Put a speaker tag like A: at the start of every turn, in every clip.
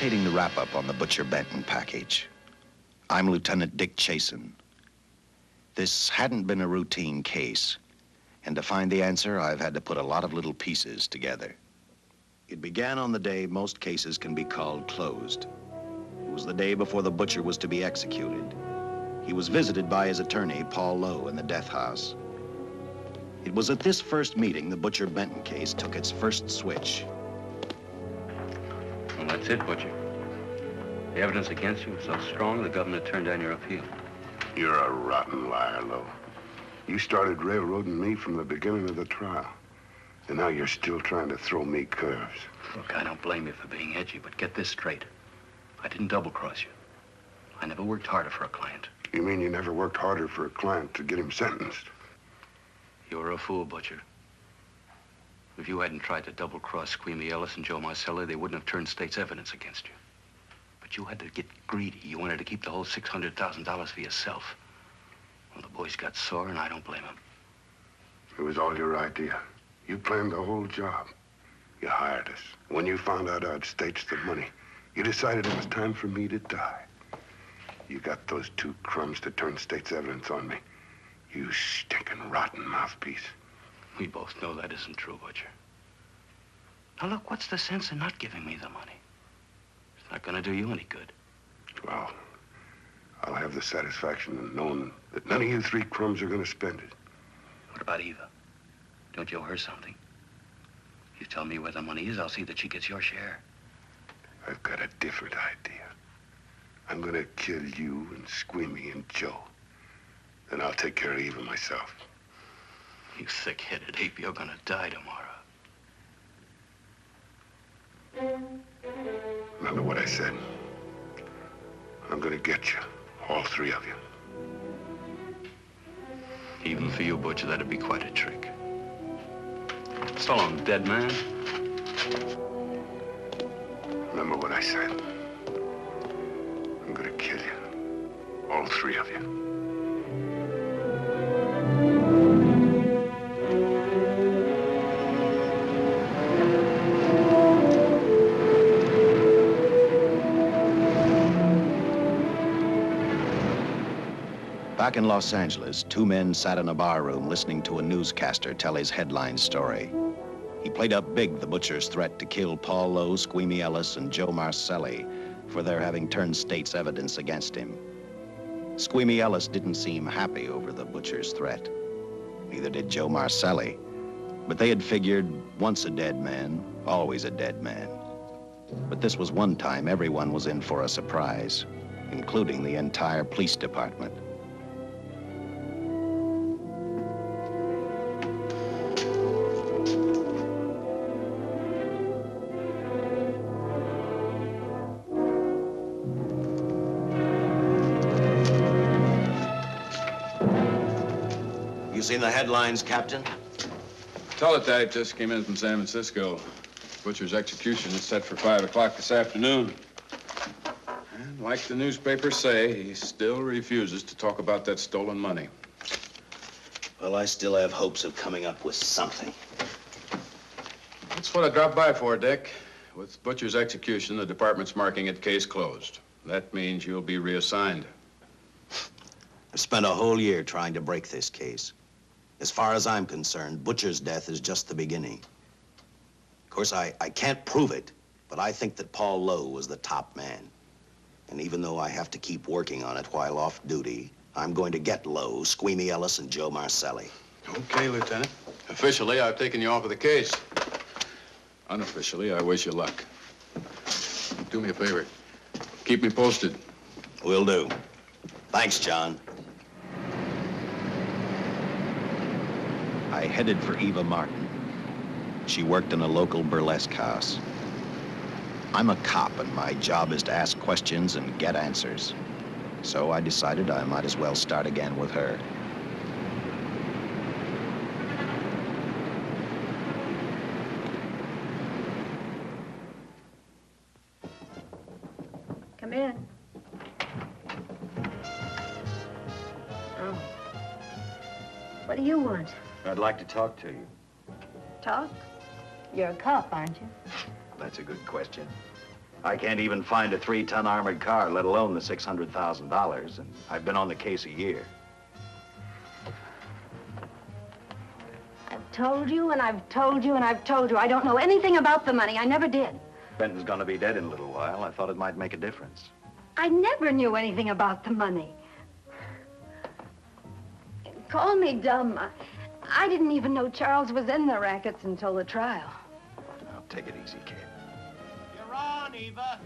A: imitating the wrap-up on the Butcher Benton package. I'm Lieutenant Dick Chasen. This hadn't been a routine case, and to find the answer, I've had to put a lot of little pieces together. It began on the day most cases can be called closed. It was the day before the butcher was to be executed. He was visited by his attorney, Paul Lowe, in the death house. It was at this first meeting the Butcher Benton case took its first switch.
B: Well, that's it, Butcher. The evidence against you was so strong, the governor turned down your appeal.
C: You're a rotten liar, Lowe. You started railroading me from the beginning of the trial. And now you're still trying to throw me curves.
B: Look, I don't blame you for being edgy, but get this straight. I didn't double-cross you. I never worked harder for a client.
C: You mean you never worked harder for a client to get him sentenced?
B: You were a fool, Butcher. If you hadn't tried to double-cross Squeamy Ellis and Joe Marcelli, they wouldn't have turned state's evidence against you. But you had to get greedy. You wanted to keep the whole $600,000 for yourself. Well, the boys got sore, and I don't blame them.
C: It was all your idea. You planned the whole job. You hired us. When you found out I'd staged the money, you decided it was time for me to die. You got those two crumbs to turn state's evidence on me. You stinking rotten mouthpiece.
B: We both know that isn't true, Butcher. Now, look, what's the sense in not giving me the money? It's not gonna do you any good.
C: Well, I'll have the satisfaction of knowing that none of you three crumbs are gonna spend it.
B: What about Eva? Don't you owe her something? You tell me where the money is, I'll see that she gets your share.
C: I've got a different idea. I'm gonna kill you and Squeamy and Joe. Then I'll take care of Eva myself.
B: You thick-headed ape, you're gonna die tomorrow.
C: Remember what I said. I'm gonna get you, all three of you.
B: Even for you, Butcher, that'd be quite a trick. So long, dead man.
C: Remember what I said. I'm gonna kill you, all three of you.
A: Back in Los Angeles, two men sat in a bar room listening to a newscaster tell his headline story. He played up big the butcher's threat to kill Paul Lowe, Squeamy Ellis, and Joe Marcelli for their having turned state's evidence against him. Squeamy Ellis didn't seem happy over the butcher's threat. Neither did Joe Marcelli. But they had figured, once a dead man, always a dead man. But this was one time everyone was in for a surprise, including the entire police department.
D: Seen the headlines, Captain?
E: Teletype just came in from San Francisco. Butcher's execution is set for 5 o'clock this afternoon. And like the newspapers say, he still refuses to talk about that stolen money.
D: Well, I still have hopes of coming up with something.
E: That's what I dropped by for, Dick. With Butcher's execution, the department's marking it case closed. That means you'll be reassigned.
D: I've spent a whole year trying to break this case. As far as I'm concerned, Butcher's death is just the beginning. Of course, I can't prove it, but I think that Paul Lowe was the top man. And even though I have to keep working on it while off duty, I'm going to get Lowe, Squeamy Ellis, and Joe Marcelli.
E: Okay, Lieutenant. Officially, I've taken you off of the case. Unofficially, I wish you luck. Do me a favor. Keep me posted.
D: Will do. Thanks, John.
A: I headed for Eva Martin. She worked in a local burlesque house. I'm a cop, and my job is to ask questions and get answers. So I decided I might as well start again with her.
F: Come in. Oh. What do you want?
G: I'd like to talk to you.
F: Talk? You're a cop, aren't you?
A: That's a good question. I can't even find a 3-ton armored car, let alone the $600,000, and I've been on the case a year.
F: I've told you, and I've told you, and I've told you. I don't know anything about the money. I never did.
A: Benton's gonna be dead in a little while. I thought it might make a difference.
F: I never knew anything about the money. Call me dumb. I didn't even know Charles was in the rackets until the trial.
A: Now, take it easy, kid.
D: You're on, Eva.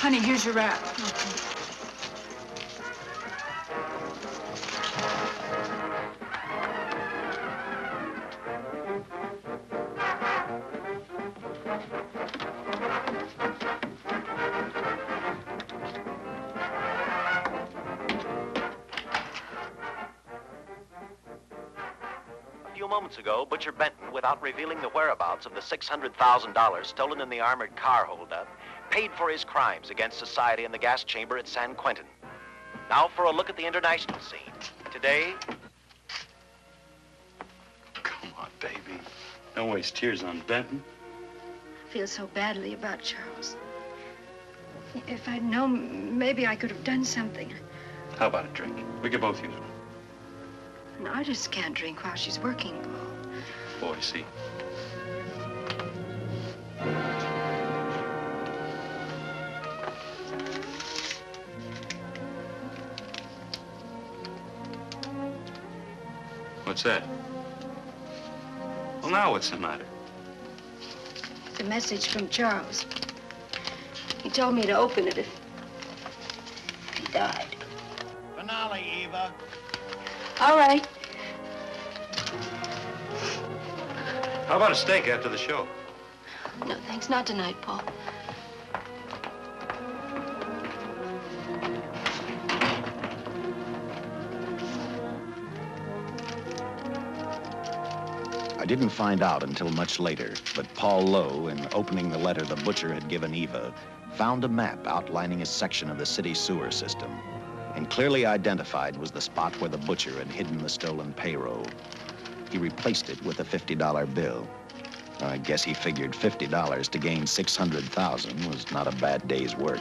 H: Honey, here's your wrap.
A: A few moments ago, Butcher Benton, without revealing the whereabouts of the $600,000 stolen in the armored car holdup, paid for his crimes against society in the gas chamber at San Quentin. Now for a look at the international scene. Today...
B: Come on, baby. Don't waste tears on Benton.
F: I feel so badly about Charles. If I'd known, maybe I could have done something.
B: How about a drink? We could both use one.
F: An artist can't drink while she's working, Paul.
B: Boy, see. What's that? Well, now what's the matter?
F: It's a message from Charles. He told me to open it if he died.
D: Finale, Eva.
F: All right.
B: How about a steak after the show?
F: No, thanks. Not tonight, Paul.
A: I didn't find out until much later, but Paul Lowe, in opening the letter the butcher had given Eva, found a map outlining a section of the city sewer system, and clearly identified was the spot where the butcher had hidden the stolen payroll. He replaced it with a $50 bill. I guess he figured $50 to gain $600,000 was not a bad day's work.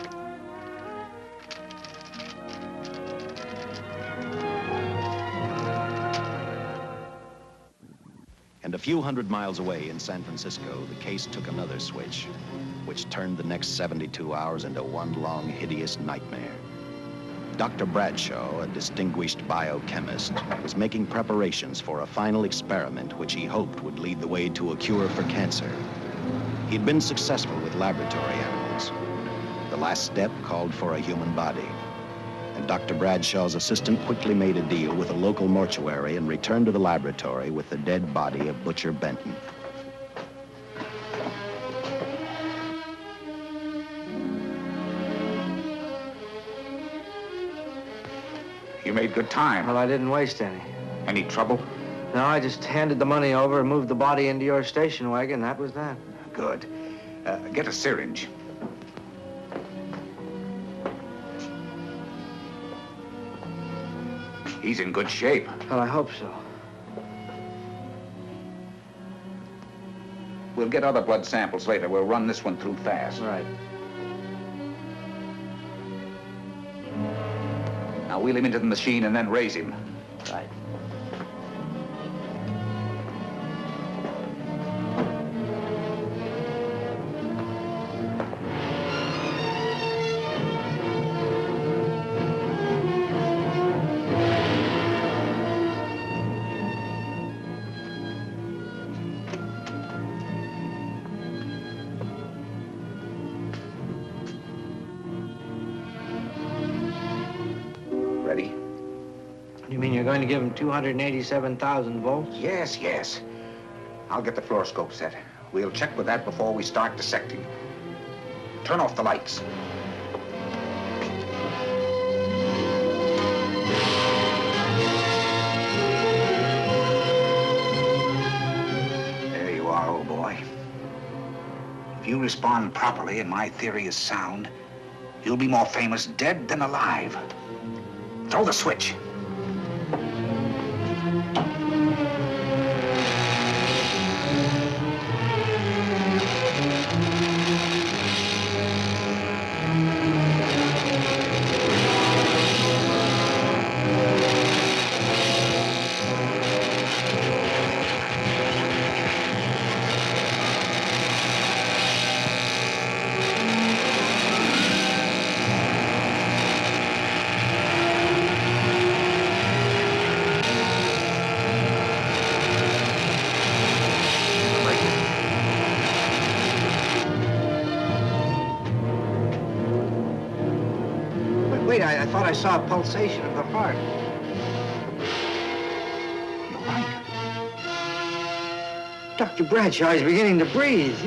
A: And a few hundred miles away in San Francisco, the case took another switch, which turned the next 72 hours into one long, hideous nightmare. Dr. Bradshaw, a distinguished biochemist, was making preparations for a final experiment which he hoped would lead the way to a cure for cancer. He'd been successful with laboratory animals. The last step called for a human body. And Dr. Bradshaw's assistant quickly made a deal with a local mortuary and returned to the laboratory with the dead body of Butcher Benton.
I: You made good time.
J: Well, I didn't waste any.
I: Any trouble?
J: No, I just handed the money over and moved the body into your station wagon. That was that.
I: Good. Get a syringe. He's in good shape.
J: Well, I hope so.
I: We'll get other blood samples later. We'll run this one through fast.
J: Right.
I: Now wheel him into the machine and then raise him.
J: Right.
I: Ready?
J: You mean you're going to give him 287,000 volts?
I: Yes, yes. I'll get the fluoroscope set. We'll check with that before we start dissecting. Turn off the lights. There you are, old boy. If you respond properly and my theory is sound, you'll be more famous dead than alive. Throw the switch.
J: Wait, I thought I saw a pulsation of the heart.
I: You're right.
J: Dr. Bradshaw is beginning to breathe.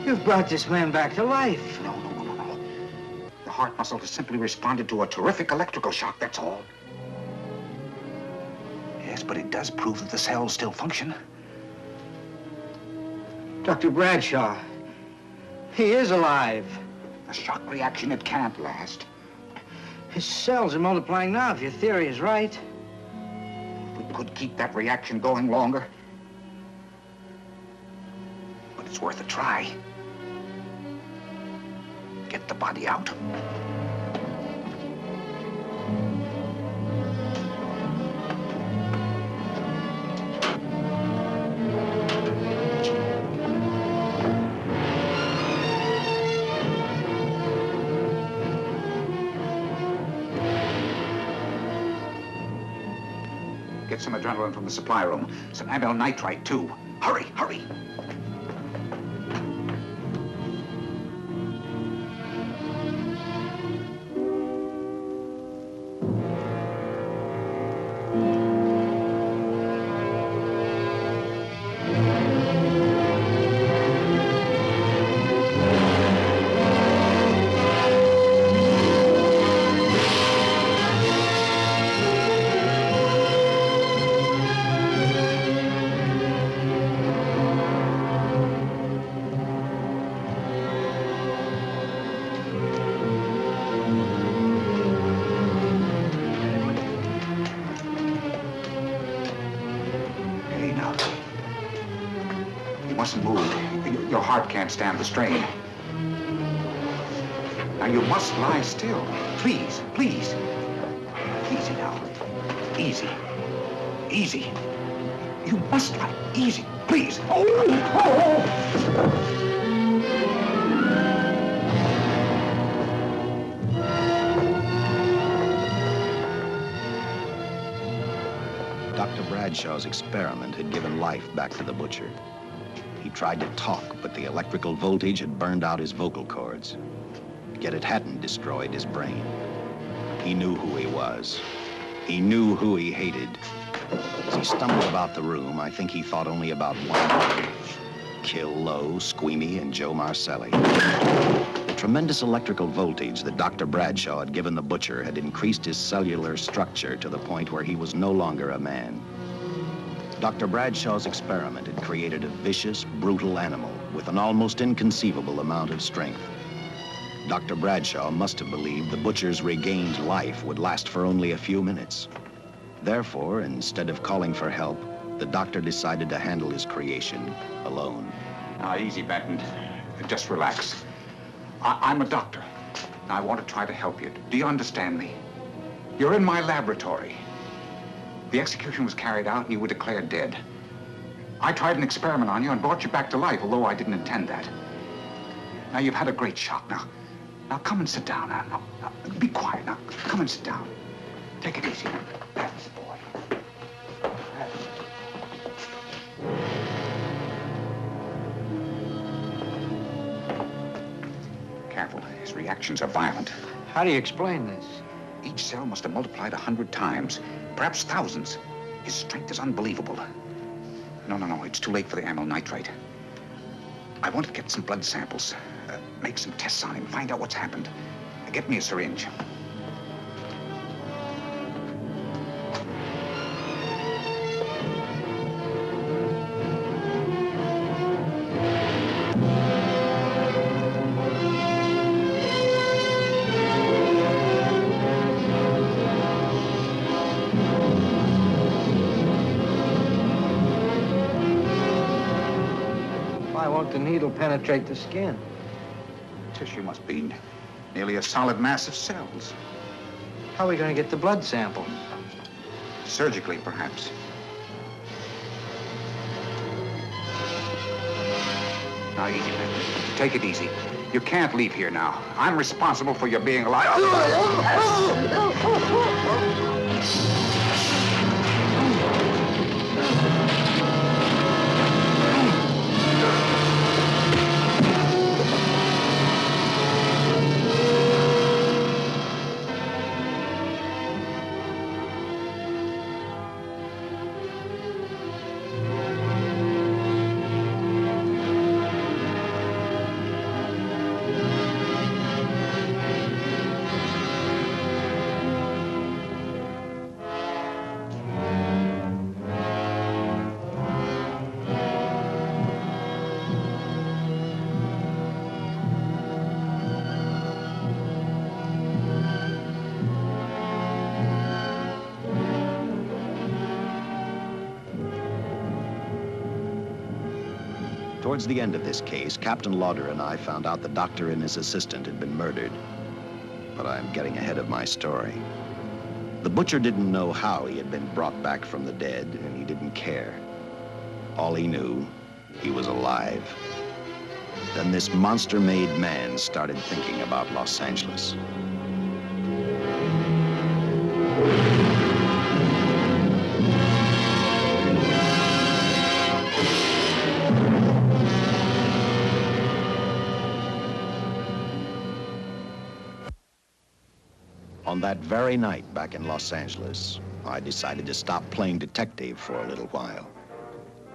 J: You've brought this man back to life.
I: No. The heart muscle has simply responded to a terrific electrical shock, that's all. Yes, but it does prove that the cells still function.
J: Dr. Bradshaw, he is alive.
I: A shock reaction, it can't last.
J: His cells are multiplying now, if your theory is right.
I: If we could keep that reaction going longer. But it's worth a try. Get the body out. Get some adrenaline from the supply room. Some amyl nitrite, too. Hurry, hurry. Your heart can't stand the strain. Now, you must lie still. Please, please. Easy now. Easy. Easy. You must lie. Easy, please.
A: Dr. Bradshaw's experiment had given life back to the butcher. He tried to talk, but the electrical voltage had burned out his vocal cords. Yet it hadn't destroyed his brain. He knew who he was. He knew who he hated. As he stumbled about the room, I think he thought only about one: kill Lowe, Squeamy, and Joe Marcelli. The tremendous electrical voltage that Dr. Bradshaw had given the butcher had increased his cellular structure to the point where he was no longer a man. Dr. Bradshaw's experiment had created a vicious, brutal animal with an almost inconceivable amount of strength. Dr. Bradshaw must have believed the butcher's regained life would last for only a few minutes. Therefore, instead of calling for help, the doctor decided to handle his creation alone.
I: Now, easy, Benton. Just relax. I'm a doctor. I want to try to help you. Do you understand me? You're in my laboratory. The execution was carried out and you were declared dead. I tried an experiment on you and brought you back to life, although I didn't intend that. Now, you've had a great shock. Now come and sit down. Now, be quiet. Now, come and sit down. Take it easy. That's the boy. Careful. His reactions are violent.
J: How do you explain this?
I: Each cell must have multiplied 100 times, perhaps thousands. His strength is unbelievable. No, it's too late for the amyl nitrite. I want to get some blood samples, make some tests on him, find out what's happened. Get me a syringe.
J: Why won't the needle penetrate the skin?
I: Tissue must be nearly a solid mass of cells.
J: How are we going to get the blood sample?
I: Surgically, perhaps. Now, easy, Benton. Take it easy. You can't leave here now. I'm responsible for your being alive.
A: Towards the end of this case, Captain Lauder and I found out the doctor and his assistant had been murdered. But I'm getting ahead of my story. The butcher didn't know how he had been brought back from the dead, and he didn't care. All he knew, he was alive. Then this monster-made man started thinking about Los Angeles. On that very night back in Los Angeles, I decided to stop playing detective for a little while.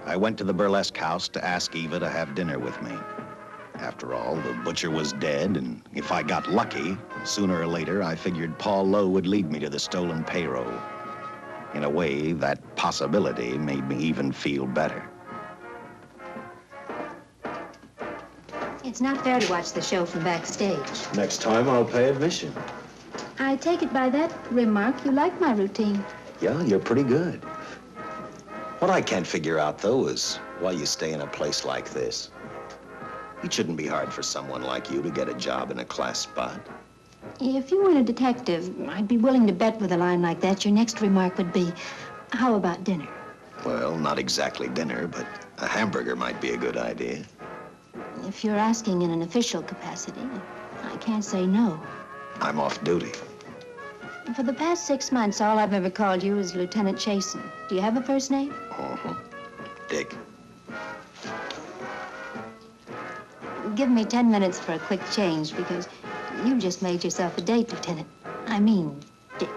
A: I went to the burlesque house to ask Eva to have dinner with me. After all, the butcher was dead, and if I got lucky, sooner or later, I figured Paul Lowe would lead me to the stolen payroll. In a way, that possibility made me even feel better.
F: It's not fair to watch the show from backstage.
D: Next time, I'll pay admission.
F: I take it by that remark you like my routine.
D: Yeah, you're pretty good. What I can't figure out, though, is why you stay in a place like this. It shouldn't be hard for someone like you to get a job in a class spot.
F: If you weren't a detective, I'd be willing to bet with a line like that your next remark would be, how about dinner?
D: Well, not exactly dinner, but a hamburger might be a good idea.
F: If you're asking in an official capacity, I can't say no.
D: I'm off duty.
F: For the past 6 months, all I've ever called you is Lieutenant Chasen. Do you have a first name?
D: Uh-huh. Dick.
F: Give me 10 minutes for a quick change, because you just made yourself a date, Lieutenant. I mean, Dick.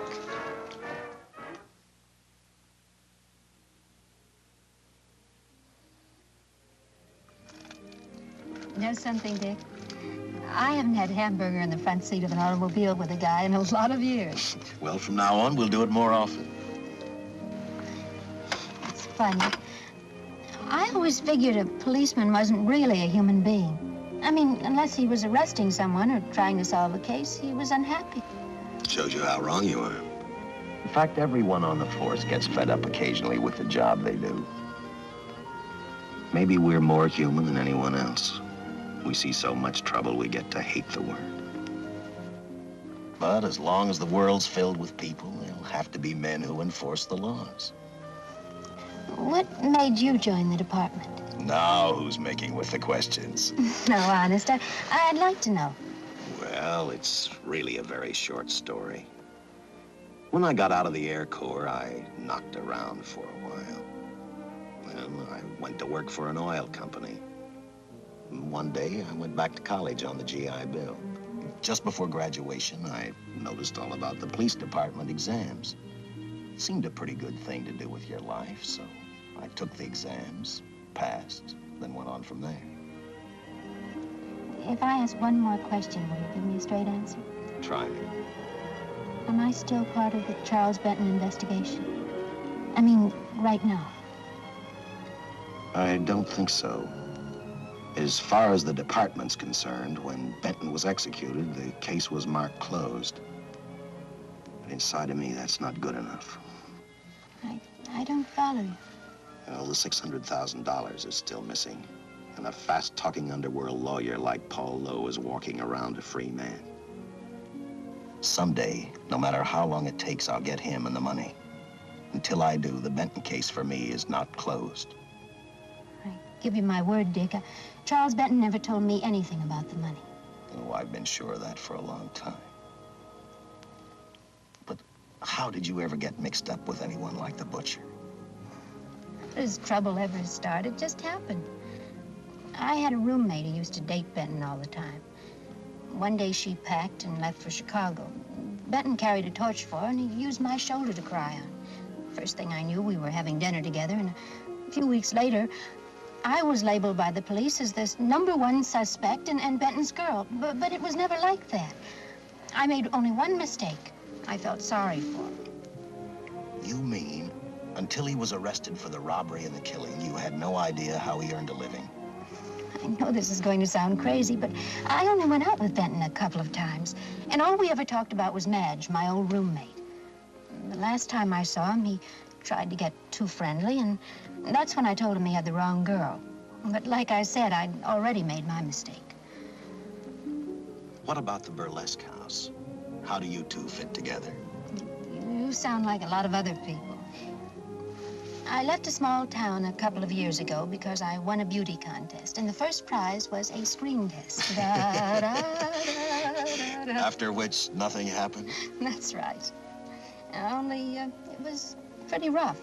F: You know something, Dick? I haven't had a hamburger in the front seat of an automobile with a guy in a lot of years.
D: Well, from now on, we'll do it more often.
F: It's funny. I always figured a policeman wasn't really a human being. I mean, unless he was arresting someone or trying to solve a case, he was unhappy.
D: Shows you how wrong you are.
A: In fact, everyone on the force gets fed up occasionally with the job they do. Maybe we're more human than anyone else. We see so much trouble, we get to hate the word. But as long as the world's filled with people, there'll have to be men who enforce the laws.
F: What made you join the department?
A: Now who's making with the questions?
F: No, honest, I'd like to know.
A: Well, it's really a very short story. When I got out of the Air Corps, I knocked around for a while. Well, I went to work for an oil company. One day, I went back to college on the GI Bill.
D: just before graduation, I noticed all about the police department exams. Seemed a pretty good thing to do with your life, so I took the exams, passed, then went on from there.
F: If I ask one more question, will you give me a straight answer?
D: Try me.
F: Am I still part of the Charles Benton investigation? I mean, right now.
D: I don't think so. As far as the department's concerned, when Benton was executed, the case was marked closed. But inside of me, that's not good enough.
F: I don't follow you.
D: Well, the $600,000 is still missing. And a fast-talking underworld lawyer like Paul Lowe is walking around a free man. Someday, no matter how long it takes, I'll get him and the money. Until I do, the Benton case for me is not closed.
F: I give you my word, Dick. Charles Benton never told me anything about the money.
D: Oh, I've been sure of that for a long time. But how did you ever get mixed up with anyone like the butcher?
F: As trouble ever started, just happened. I had a roommate who used to date Benton all the time. One day she packed and left for Chicago. Benton carried a torch for her, and he used my shoulder to cry on. First thing I knew, we were having dinner together, and a few weeks later, I was labeled by the police as this #1 suspect and Benton's girl, but it was never like that. I made only one mistake. I felt sorry for him.
D: You mean, until he was arrested for the robbery and the killing, you had no idea how he earned a living?
F: I know this is going to sound crazy, but I only went out with Benton a couple of times, and all we ever talked about was Madge, my old roommate. The last time I saw him, he tried to get too friendly, and that's when I told him he had the wrong girl. But like I said, I'd already made my mistake.
D: What about the burlesque house? How do you two fit together?
F: You sound like a lot of other people. I left a small town a couple of years ago because I won a beauty contest, and the first prize was a screen test. Da, da, da, da.
D: After which, nothing happened?
F: That's right. Only, it was pretty rough.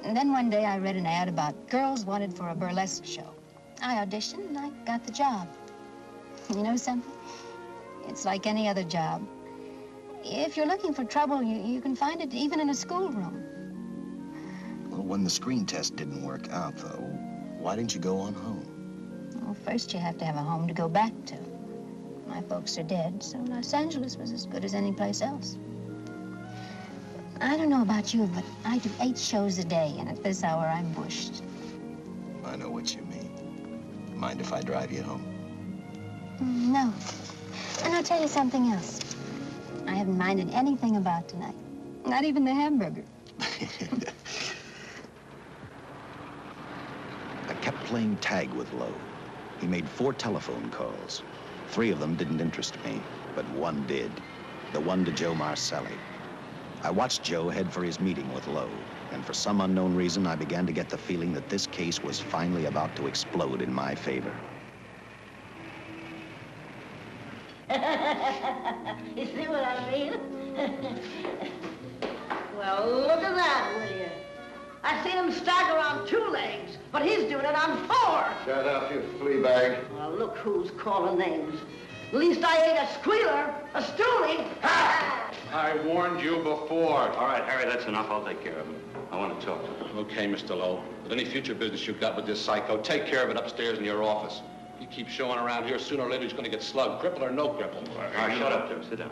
F: And then one day I read an ad about girls wanted for a burlesque show. I auditioned and I got the job. You know something? It's like any other job. If you're looking for trouble, you can find it even in a schoolroom.
D: Well, when the screen test didn't work out, though, why didn't you go on home?
F: Well, first you have to have a home to go back to. My folks are dead, so Los Angeles was as good as any place else. I don't know about you, but I do 8 shows a day, and at this hour, I'm bushed.
D: I know what you mean. Mind if I drive you home?
F: No. And I'll tell you something else. I haven't minded anything about tonight. Not even the hamburger.
A: I kept playing tag with Lowe. He made 4 telephone calls. 3 of them didn't interest me, but one did. The one to Joe Marcelli. I watched Joe head for his meeting with Lowe, and for some unknown reason, I began to get the feeling that this case was finally about to explode in my favor.
H: You see what I mean? Well, look at that, will you? I seen him stagger on 2 legs, but he's doing it on 4.
C: Shut up, you flea bag.
H: Well, look who's calling names. At least I ain't a squealer, a stoolie. Ha!
E: I warned you before.
B: All right, Harry, that's enough. I'll take care of him. I want to talk to him.
K: Okay, Mr. Lowe. But any future business you've got with this psycho, take care of it upstairs in your office. If you keep showing around here, sooner or later he's going to get slugged, cripple or no cripple.
B: All right, shut up, Joe. Sit down.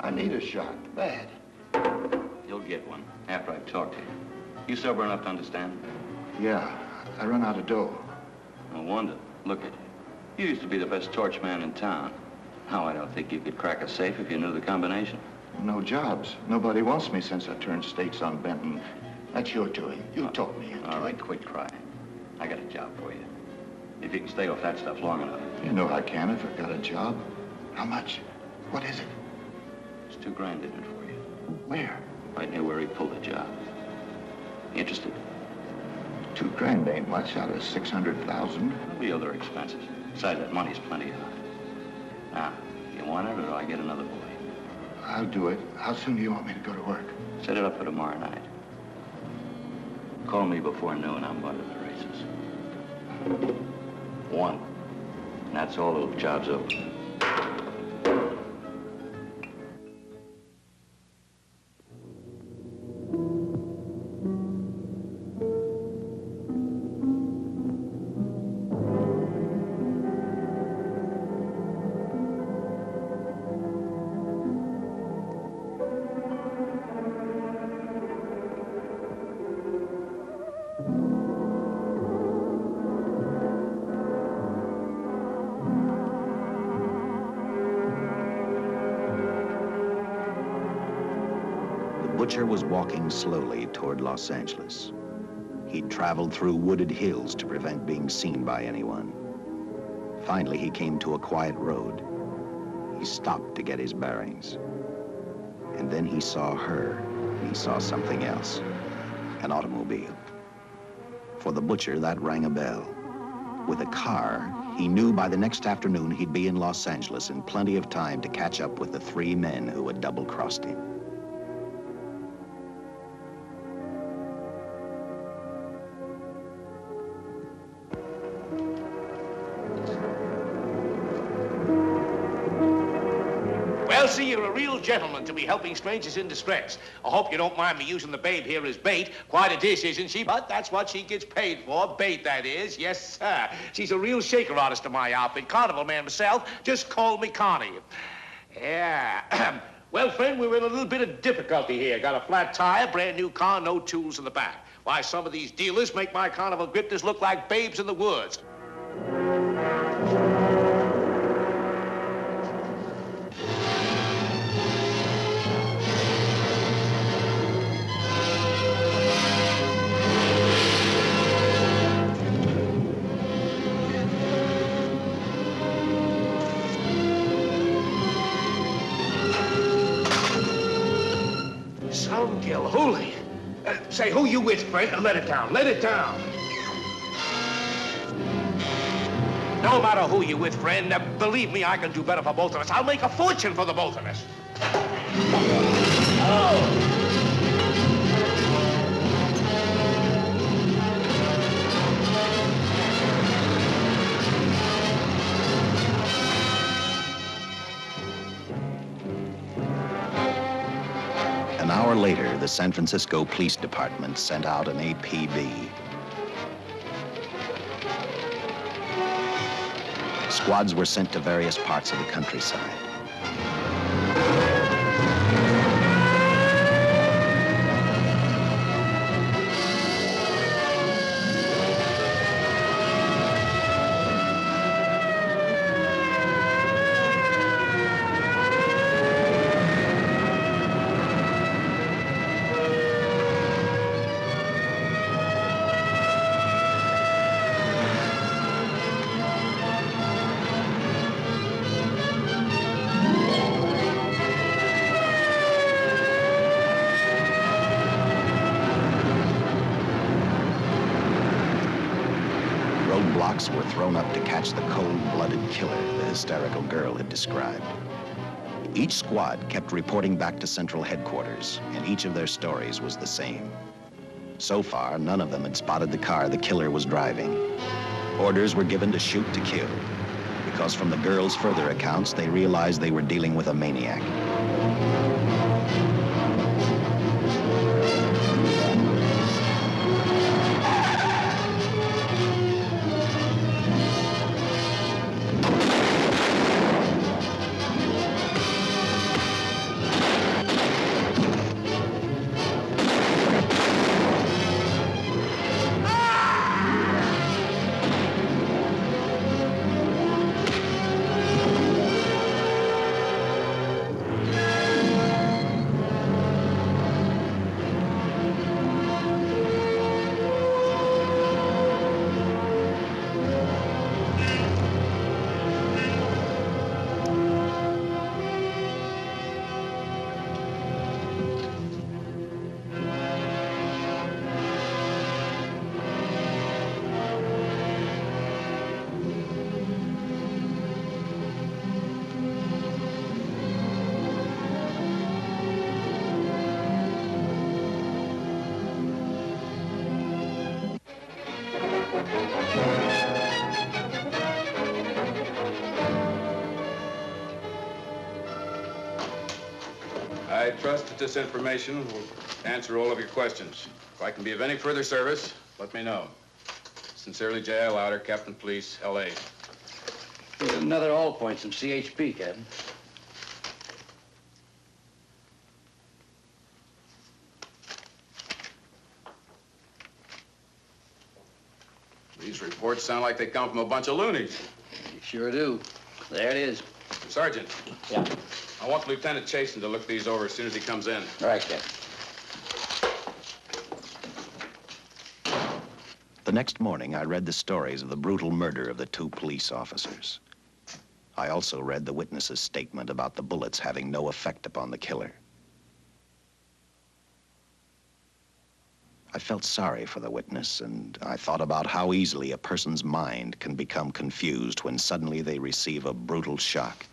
C: I need a shot, bad.
B: You'll get one after I've talked to you. You sober enough to understand?
C: Yeah, I run out of dough.
B: No wonder. Look at you. You used to be the best torch man in town. Now I don't think you could crack a safe if you knew the combination.
C: No jobs. Nobody wants me since I turned stakes on Benton. That's your doing. You taught me.
B: All right, quit crying. I got a job for you. If you can stay off that stuff long enough.
C: You know I can if I've got a job. How much? What is it?
B: It's $2 grand in it for you.
C: Where?
B: Right near where he pulled the job. Interested?
C: $2 grand ain't much out of 600,000.
B: There'll be other expenses. Besides, that money's plenty of. Now, you want it or do I get another boy?
C: I'll do it. How soon do you want me to go to work?
B: Set it up for tomorrow night. Call me before noon. I'm going to the races. 1. And that's all. The job's over.
A: The butcher was walking slowly toward Los Angeles. He'd traveled through wooded hills to prevent being seen by anyone. Finally, he came to a quiet road. He stopped to get his bearings. And then he saw her. He saw something else. An automobile. For the butcher, that rang a bell. With a car, he knew by the next afternoon he'd be in Los Angeles in plenty of time to catch up with the 3 men who had double-crossed him.
L: Well, see, you're a real gentleman to be helping strangers in distress. I hope you don't mind me using the babe here as bait. Quite a dish, isn't she? But that's what she gets paid for. Bait, that is. Yes, sir. She's a real shaker artist of my outfit. Carnival man myself. Just call me Connie. Yeah. Well, friend, we're in a little bit of difficulty here. Got a flat tire, brand new car, no tools in the back. Why, some of these dealers make my carnival grifters look like babes in the woods. Holy. Say, who you with, friend? Let it down. Let it down. No matter who you with, friend, believe me, I can do better for both of us. I'll make a fortune for the both of us. Oh!
A: An hour later, the San Francisco Police Department sent out an APB. Squads were sent to various parts of the countryside. Roadblocks were thrown up to catch the cold-blooded killer the hysterical girl had described. Each squad kept reporting back to Central Headquarters, and each of their stories was the same. So far, none of them had spotted the car the killer was driving. Orders were given to shoot to kill, because from the girls' further accounts, they realized they were dealing with a maniac.
E: I trust that this information will answer all of your questions. If I can be of any further service, let me know. Sincerely, J.I. Louder, Captain Police, L.A.
L: Here's another all points from CHP, Captain.
E: These reports sound like they come from a bunch of loonies.
L: You sure do. There it is.
E: Sergeant.
L: Yeah.
E: I want Lieutenant Chasen to look these over as soon as he comes in.
L: All right, Captain.
A: The next morning, I read the stories of the brutal murder of the 2 police officers. I also read the witness's statement about the bullets having no effect upon the killer. I felt sorry for the witness, and I thought about how easily a person's mind can become confused when suddenly they receive a brutal shock.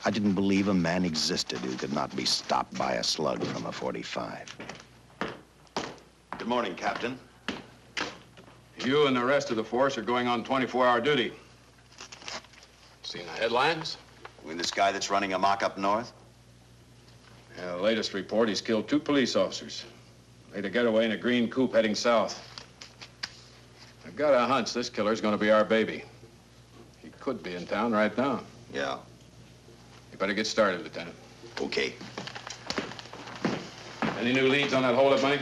A: I didn't believe a man existed who could not be stopped by a slug from a .45.
D: Good morning, Captain.
E: You and the rest of the force are going on 24-hour duty. Seen the headlines?
D: You mean this guy that's running amok up north?
E: Yeah, the latest report, he's killed 2 police officers. Made a getaway in a green coupe heading south. I've got a hunch this killer's gonna be our baby. He could be in town right now.
D: Yeah.
E: You better get started, Lieutenant.
D: Okay.
E: Any new leads on that holdup money?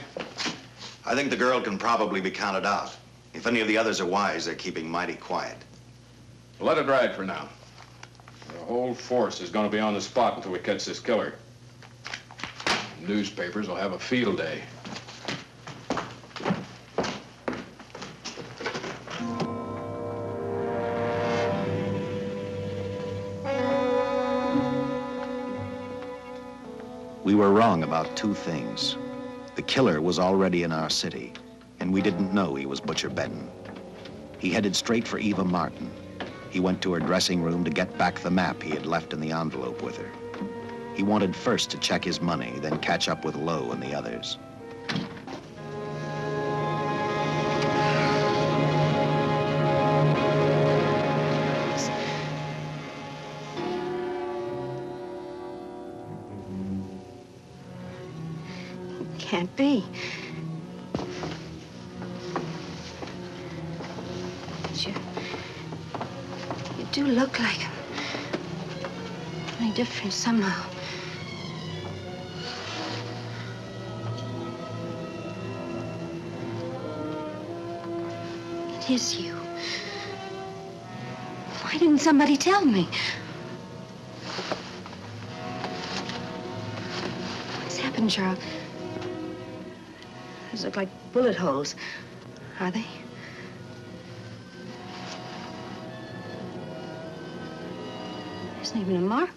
D: I think the girl can probably be counted out. If any of the others are wise, they're keeping mighty quiet.
E: Well, let it ride for now. The whole force is gonna be on the spot until we catch this killer. Newspapers will have a field day.
A: We were wrong about 2 things. The killer was already in our city, and we didn't know he was Butcher Benton. He headed straight for Eva Martin. He went to her dressing room to get back the map he had left in the envelope with her. He wanted first to check his money, then catch up with Lowe and the others.
F: Can't be. But you do look like him. Only different somehow. It is you. Why didn't somebody tell me? What's happened, Charles? Those look like bullet holes. Are they? There isn't even a mark.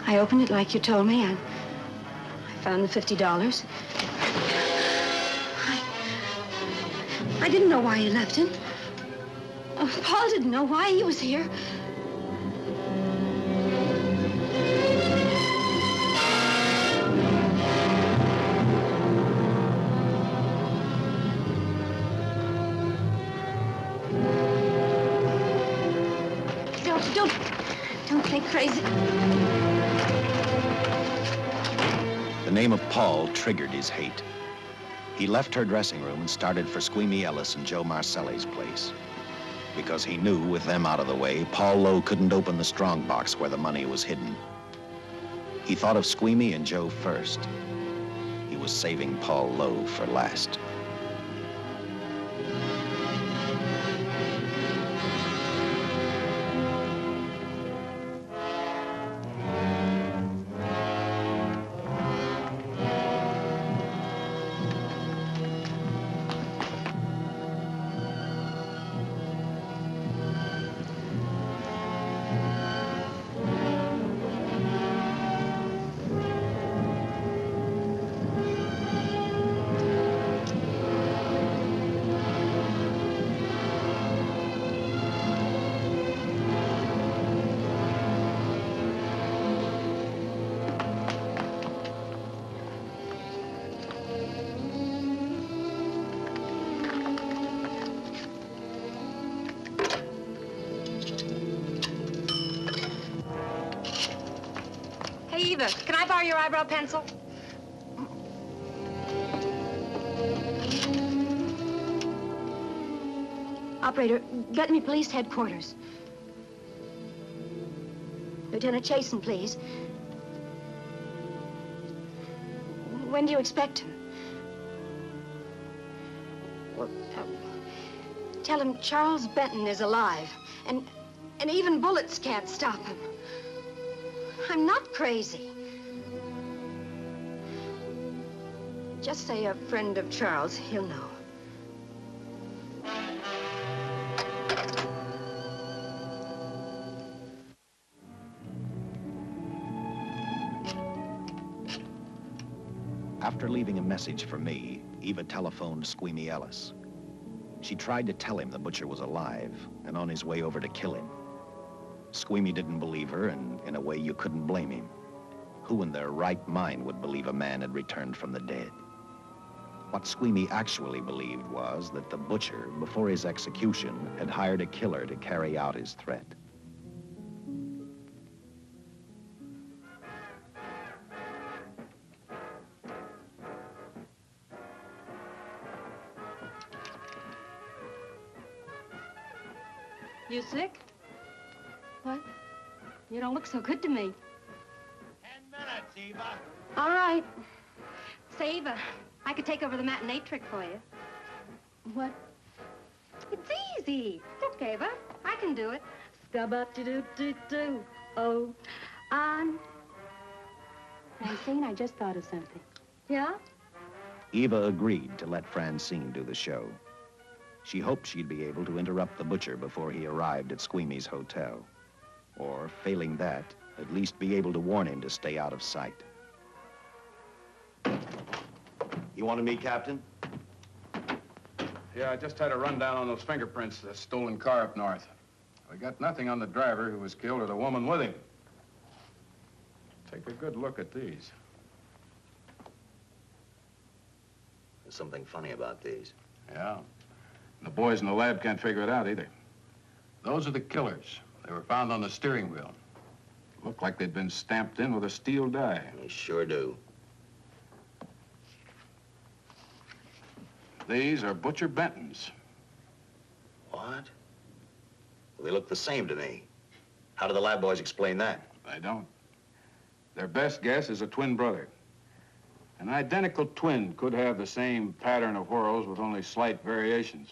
F: I opened it like you told me, and I found the $50. I didn't know why you left him. Paul didn't know why he was here. Don't play crazy.
A: The name of Paul triggered his hate. He left her dressing room and started for Squeamy Ellis and Joe Marcelli's place. Because he knew, with them out of the way, Paul Lowe couldn't open the strongbox where the money was hidden. He thought of Squeamy and Joe first. He was saving Paul Lowe for last.
M: Hey, Eva, can I borrow your eyebrow pencil?
F: Operator, get me police headquarters. Lieutenant Chasen, please. When do you expect him? Well, tell him Charles Benton is alive, and even bullets can't stop him. I'm not crazy. Just say a friend of Charles, he'll know.
A: After leaving a message for me, Eva telephoned Squeamy Ellis. She tried to tell him the butcher was alive and on his way over to kill him. Squeamy didn't believe her, and in a way you couldn't blame him. Who in their right mind would believe a man had returned from the dead? What Squeamy actually believed was that the butcher, before his execution, had hired a killer to carry out his threat.
M: You sick? What? You don't look so good to me.
L: 10 minutes, Eva.
M: All right. Say, Eva, I could take over the matinee trick for you. What? It's easy. Look, Eva, I can do it. Scabba-doo-doo-doo. Oh, Francine, I just thought of something. Yeah?
A: Eva agreed to let Francine do the show. She hoped she'd be able to interrupt the butcher before he arrived at Squeamy's hotel. Or, failing that, at least be able to warn him to stay out of sight.
D: You wanted me, Captain?
E: Yeah, I just had a rundown on those fingerprints of the stolen car up north. We got nothing on the driver who was killed or the woman with him. Take a good look at these.
D: There's something funny about these.
E: Yeah. The boys in the lab can't figure it out either. Those are the killers. They were found on the steering wheel. Looked like they'd been stamped in with a steel die.
D: They sure do.
E: These are Butcher Benton's.
D: What? Well, they look the same to me. How do the lab boys explain that?
E: They don't. Their best guess is a twin brother. An identical twin could have the same pattern of whorls with only slight variations.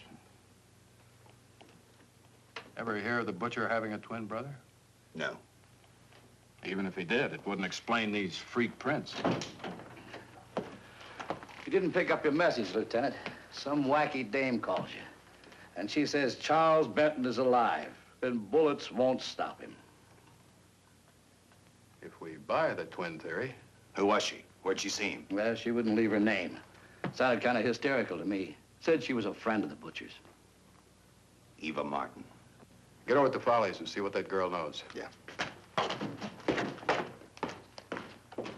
E: Ever hear of the butcher having a twin brother?
D: No.
E: Even if he did, it wouldn't explain these freak prints.
B: You didn't pick up your message, Lieutenant. Some wacky dame calls you. And she says Charles Benton is alive, and bullets won't stop him.
E: If we buy the twin theory...
D: Who was she? Where'd she see him?
B: Well, she wouldn't leave her name. Sounded kind of hysterical to me. Said she was a friend of the butcher's.
D: Eva Martin.
E: Get over at the Follies and see what that girl knows.
D: Yeah.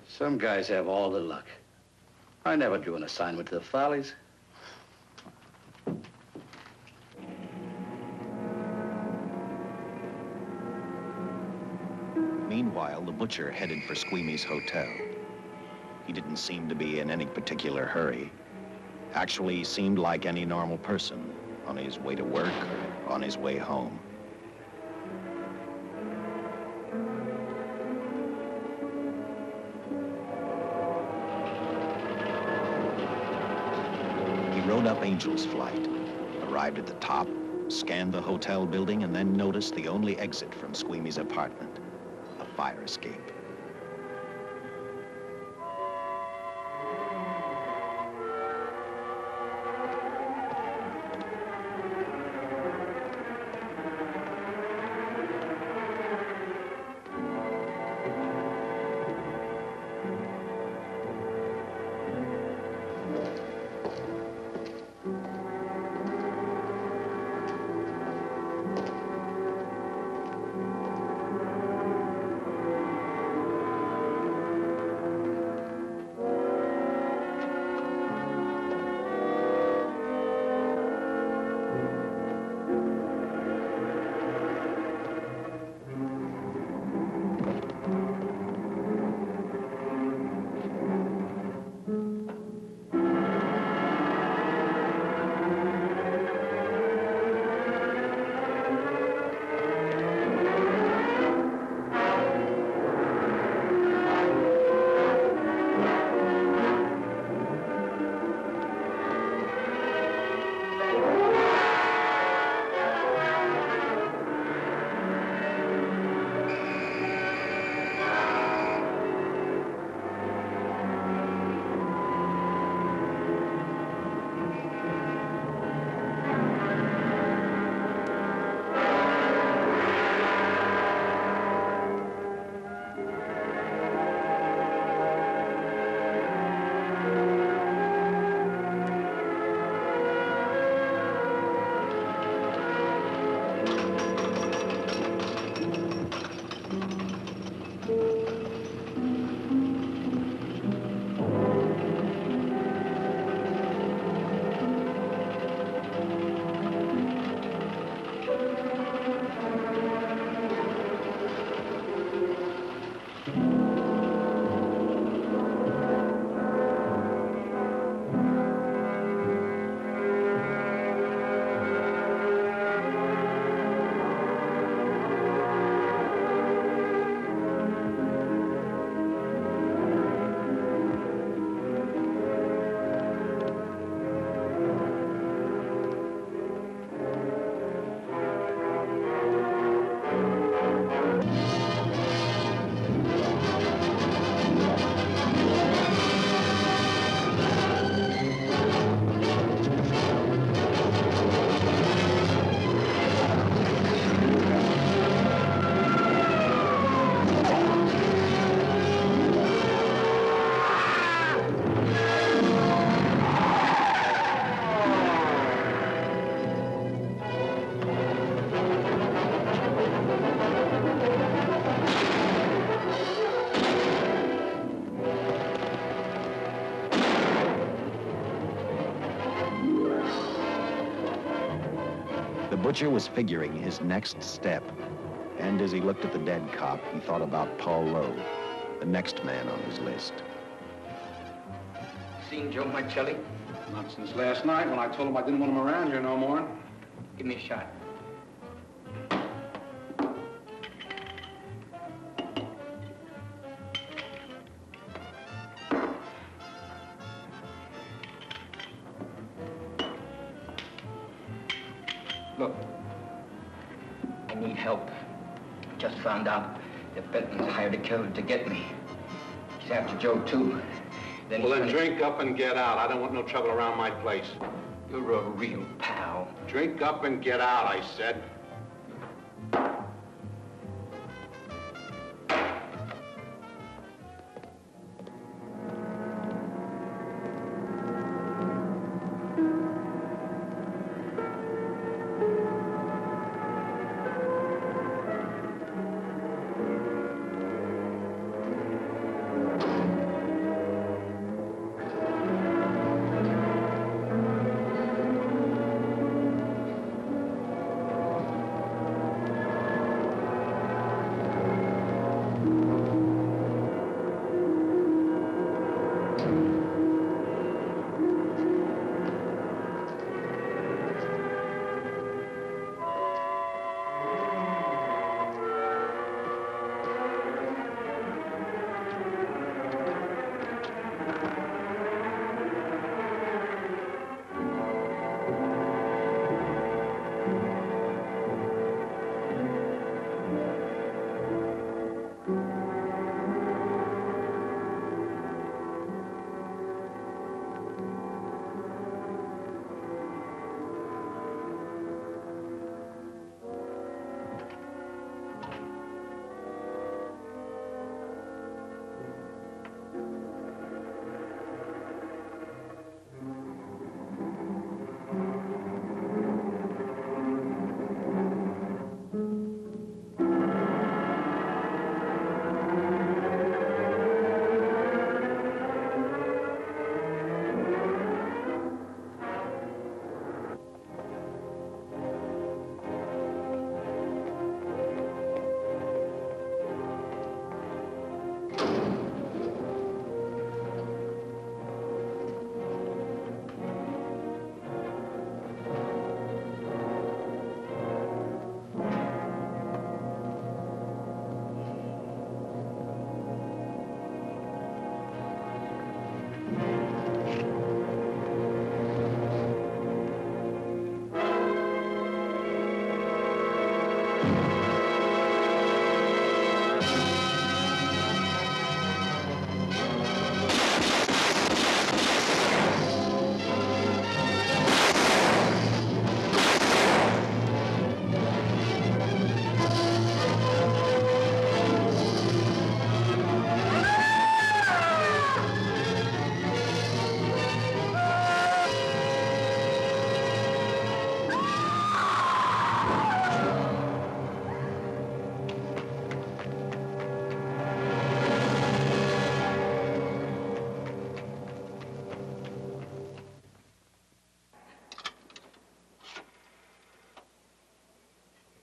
B: Some guys have all the luck. I never drew an assignment to the Follies.
A: Meanwhile, the butcher headed for Squeamy's hotel. He didn't seem to be in any particular hurry. Actually, he seemed like any normal person, on his way to work or on his way home. He rode up Angel's Flight, arrived at the top, scanned the hotel building, and then noticed the only exit from Squeamy's apartment, a fire escape. Butcher was figuring his next step. And as he looked at the dead cop, he thought about Paul Lowe, the next man on his list.
N: Seen Joe Marcelli?
K: Not since last night when I told him I didn't want him around here no more.
N: Give me a shot. Look, I need help. Just found out that Benton's hired a killer to get me. He's after Joe, too.
K: Well, then drink up and get out. I don't want no trouble around my place.
N: You're a real pal.
K: Drink up and get out, I said.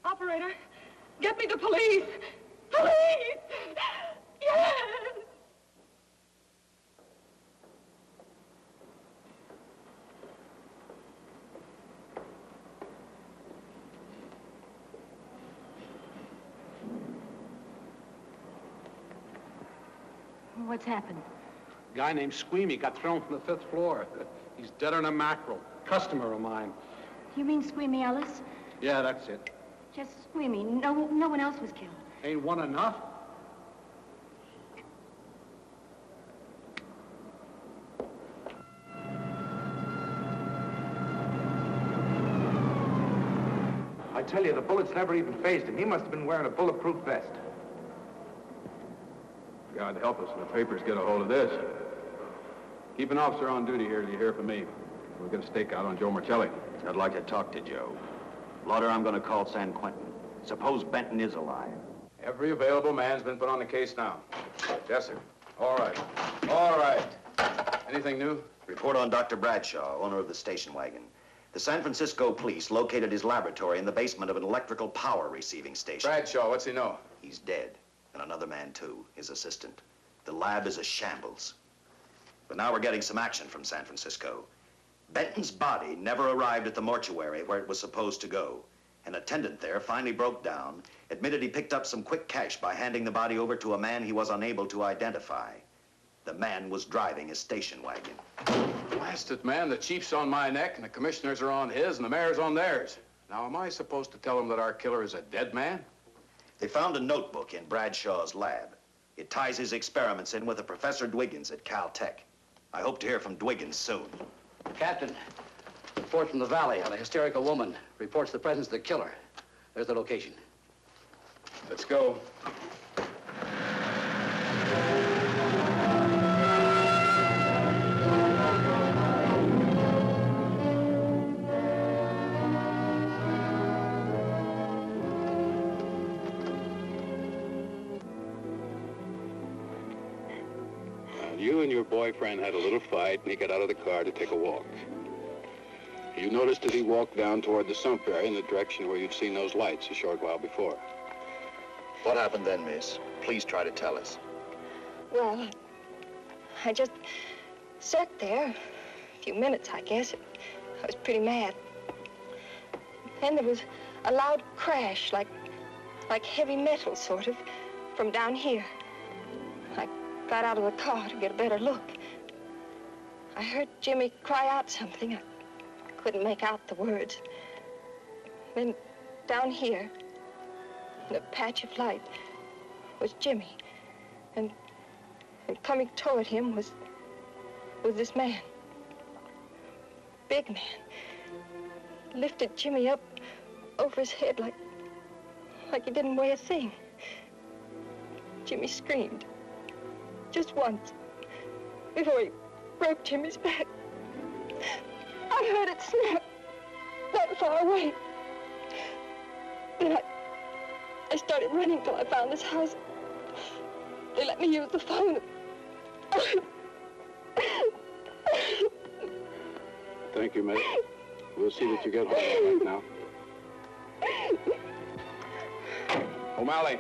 O: Operator, get me the police! Police! Yes!
M: What's happened?
K: A guy named Squeamy got thrown from the 5th floor. He's deader than a mackerel. Customer of mine.
M: You mean Squeamy Ellis?
K: Yeah, that's it.
M: Just Squeamy. No one else was killed.
K: Ain't one enough?
P: I tell you, the bullets never even phased him. He must have been wearing a bulletproof vest.
E: God help us when the papers get a hold of this. Keep an officer on duty here till you hear from me. We'll get a stakeout on Joe Marcelli.
D: I'd like to talk to Joe. Lauder, I'm going to call San Quentin. Suppose Benton is alive.
E: Every available man's been put on the case now. Yes, sir. All right. All right. Anything new?
D: Report on Dr. Bradshaw, owner of the station wagon. The San Francisco police located his laboratory in the basement of an electrical power receiving station.
E: Bradshaw, what's he know?
D: He's dead. And another man, too, his assistant. The lab is a shambles. But now we're getting some action from San Francisco. Benton's body never arrived at the mortuary where it was supposed to go. An attendant there finally broke down, admitted he picked up some quick cash by handing the body over to a man he was unable to identify. The man was driving a station wagon.
E: Blast it, man. The chief's on my neck, and the commissioners are on his, and the mayor's on theirs. Now, am I supposed to tell them that our killer is a dead man?
D: They found a notebook in Bradshaw's lab. It ties his experiments in with a Professor Dwiggins at Caltech. I hope to hear from Dwiggins soon.
N: Captain, report from the valley on a hysterical woman. Reports the presence of the killer. There's the location.
E: Let's go.
K: You and your boyfriend had a little fight, and he got out of the car to take a walk. You noticed that he walked down toward the sump area in the direction where you'd seen those lights a short while before.
D: What happened then, miss? Please try to tell us.
O: Well, I just sat there a few minutes, I guess. I was pretty mad. Then there was a loud crash, like heavy metal, sort of, from down here. I got out of the car to get a better look. I heard Jimmy cry out something. I couldn't make out the words. Then down here, in a patch of light, was Jimmy. And coming toward him was this man. Big man. Lifted Jimmy up over his head like he didn't weigh a thing. Jimmy screamed. Just once, before he broke Jimmy's back. I heard it snap, that far away. Then I started running till I found this house. They let me use the phone.
K: Thank you, mate. We'll see that you get home now.
E: O'Malley,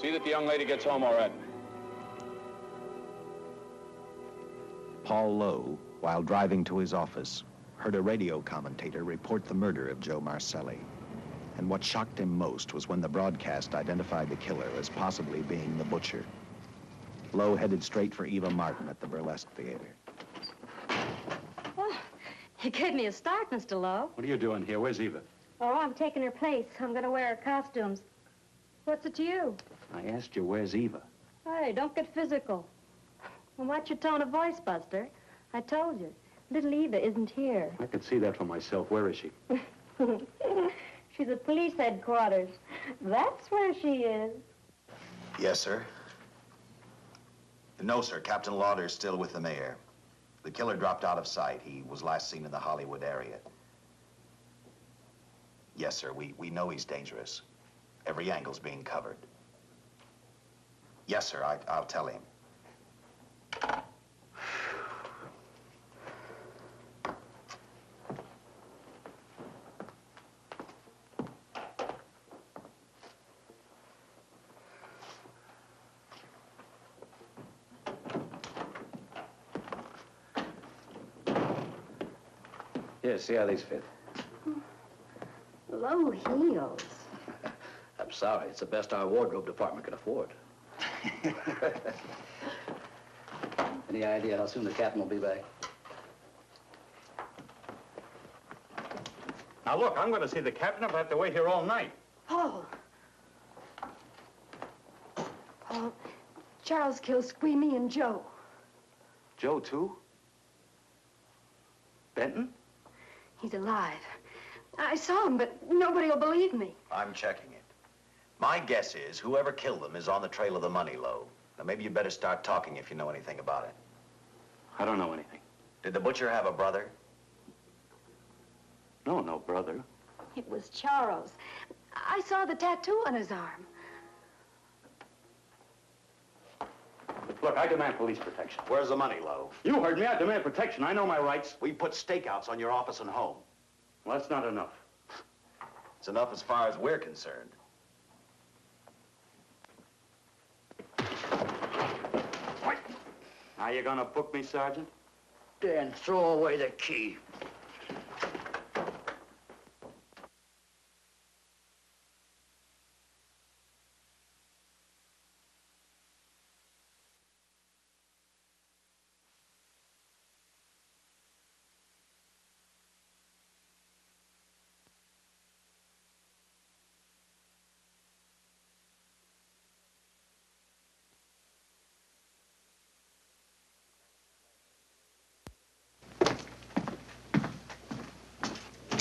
E: see that the young lady gets home all right.
A: Paul Lowe, while driving to his office, heard a radio commentator report the murder of Joe Marcelli. And what shocked him most was when the broadcast identified the killer as possibly being the butcher. Lowe headed straight for Eva Martin at the Burlesque Theater.
M: Oh, you gave me a start, Mr. Lowe.
B: What are you doing here? Where's Eva?
M: Oh, I'm taking her place. I'm going to wear her costumes. What's it to you?
B: I asked you, where's Eva?
M: Hey, don't get physical. Well, watch your tone of voice, Buster. I told you. Little Eva isn't here.
B: I could see that for myself. Where is she?
M: She's at police headquarters. That's where she is.
D: Yes, sir. No, sir. Captain Lauder's still with the mayor. The killer dropped out of sight. He was last seen in the Hollywood area. Yes, sir. We know he's dangerous. Every angle's being covered. Yes, sir. I'll tell him.
N: Here, see how these fit.
M: Low heels.
N: I'm sorry. It's the best our wardrobe department can afford. Any idea how soon the captain will be back?
G: Now, look, I'm going to see the captain. I'll have to wait here all night.
M: Paul. Paul, Charles killed Squeamy and Joe.
B: Joe, too? Benton?
M: He's alive. I saw him, but nobody will believe me.
D: I'm checking it. My guess is whoever killed them is on the trail of the money, Lowe. Now, maybe you'd better start talking if you know anything about it.
B: I don't know anything.
D: Did the butcher have a brother?
B: No, no brother.
M: It was Charles. I saw the tattoo on his arm.
B: Look, I demand police protection.
D: Where's the money, Lowe?
B: You heard me. I demand protection. I know my rights.
D: We put stakeouts on your office and home.
B: Well, that's not enough.
D: It's enough as far as we're concerned.
B: Now you gonna book me, Sergeant?
H: Then throw away the key.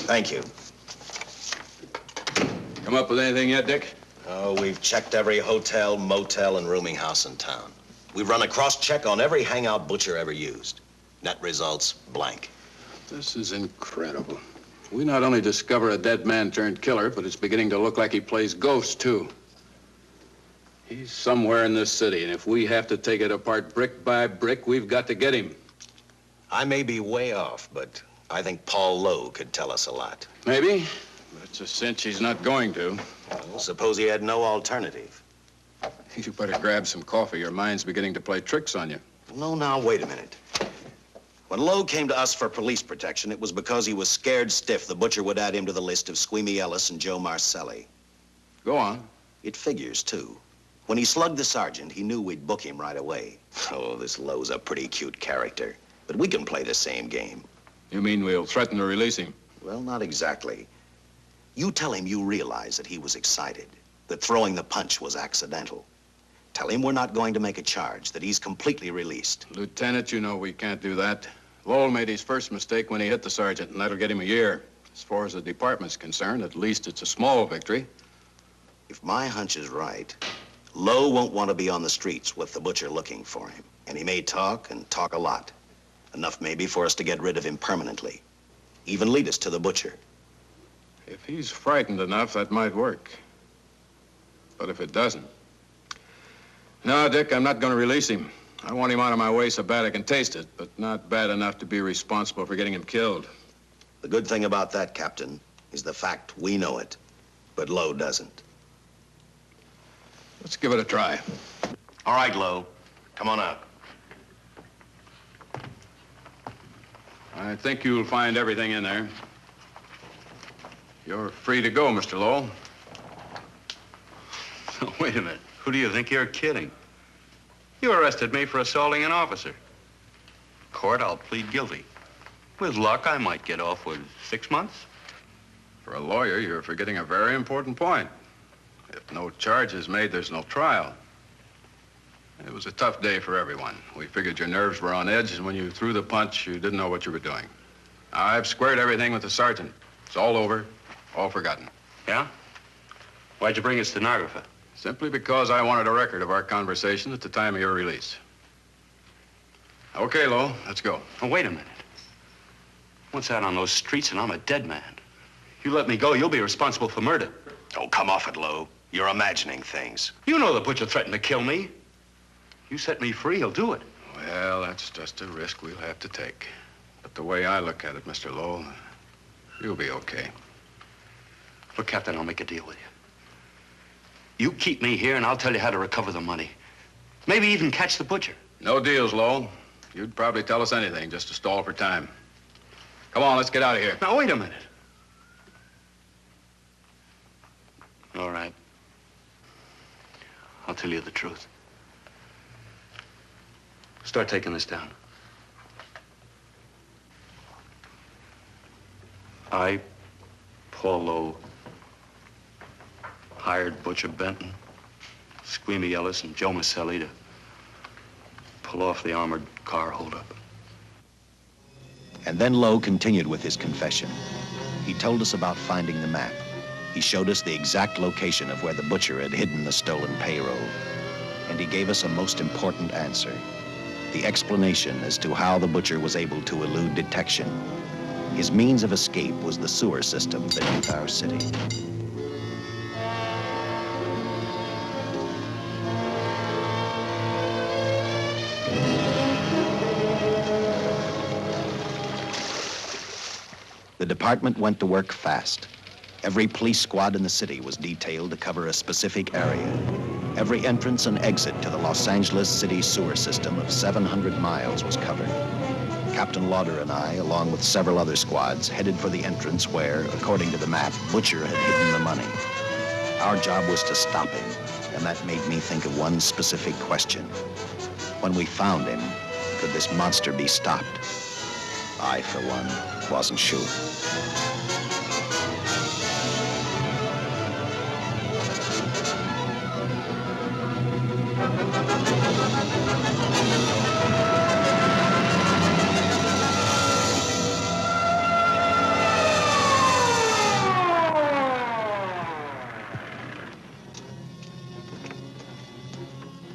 D: Thank you.
E: Come up with anything yet, Dick?
D: Oh, we've checked every hotel, motel, and rooming house in town. We've run a cross-check on every hangout Butcher ever used. Net results, blank.
E: This is incredible. We not only discover a dead man turned killer, but it's beginning to look like he plays ghosts, too. He's somewhere in this city, and if we have to take it apart brick by brick, we've got to get him.
D: I may be way off, but I think Paul Lowe could tell us a lot.
E: Maybe, but it's a cinch he's not going to.
D: Well, suppose he had no alternative.
E: You better grab some coffee. Your mind's beginning to play tricks on you.
D: No, now, wait a minute. When Lowe came to us for police protection, it was because he was scared stiff the Butcher would add him to the list of Squeamy Ellis and Joe Marcelli.
E: Go on.
D: It figures, too. When he slugged the sergeant, he knew we'd book him right away. Oh, this Lowe's a pretty cute character. But we can play the same game.
E: You mean we'll threaten to release him?
D: Well, not exactly. You tell him you realize that he was excited, that throwing the punch was accidental. Tell him we're not going to make a charge, that he's completely released.
E: Lieutenant, you know we can't do that. Lowell made his first mistake when he hit the sergeant, and that'll get him a year. As far as the department's concerned, at least it's a small victory.
D: If my hunch is right, Lowe won't want to be on the streets with the Butcher looking for him. And he may talk, and talk a lot. Enough maybe for us to get rid of him permanently. Even lead us to the Butcher.
E: If he's frightened enough, that might work. But if it doesn't... No, Dick, I'm not going to release him. I want him out of my way so bad I can taste it, but not bad enough to be responsible for getting him killed.
D: The good thing about that, Captain, is the fact we know it, but Lowe doesn't.
E: Let's give it a try.
D: All right, Lowe. Come on out.
E: I think you'll find everything in there. You're free to go, Mr. Lowell.
B: Wait a minute. Who do you think you're kidding? You arrested me for assaulting an officer. Court, I'll plead guilty. With luck, I might get off with 6 months.
E: For a lawyer, you're forgetting a very important point. If no charge is made, there's no trial. It was a tough day for everyone. We figured your nerves were on edge, and when you threw the punch, you didn't know what you were doing. I've squared everything with the sergeant. It's all over, all forgotten.
B: Yeah? Why'd you bring a stenographer?
E: Simply because I wanted a record of our conversation at the time of your release. Okay, Lowell, let's go.
B: Oh, wait a minute. Once out on those streets and I'm a dead man. You let me go, you'll be responsible for murder.
D: Oh, come off it, Lowe. You're imagining things.
B: You know the Butcher threatened to kill me. You set me free, he'll do it.
E: Well, that's just a risk we'll have to take. But the way I look at it, Mr. Lowell, you'll be okay.
B: Look, Captain, I'll make a deal with you. You keep me here, and I'll tell you how to recover the money. Maybe even catch the Butcher.
E: No deals, Lowell. You'd probably tell us anything just to stall for time. Come on, let's get out of here.
B: Now, wait a minute. All right. I'll tell you the truth. Start taking this down. I, Paul Lowe, hired Butcher Benton, Squeamy Ellis, and Joe Marcelli to pull off the armored car holdup.
A: And then Lowe continued with his confession. He told us about finding the map. He showed us the exact location of where the Butcher had hidden the stolen payroll. And he gave us a most important answer. The explanation as to how the Butcher was able to elude detection. His means of escape was the sewer system beneath our city. The department went to work fast. Every police squad in the city was detailed to cover a specific area. Every entrance and exit to the Los Angeles city sewer system of 700 miles was covered. Captain Lauder and I, along with several other squads, headed for the entrance where, according to the map, Butcher had hidden the money. Our job was to stop him, and that made me think of one specific question. When we found him, could this monster be stopped? I, for one, wasn't sure.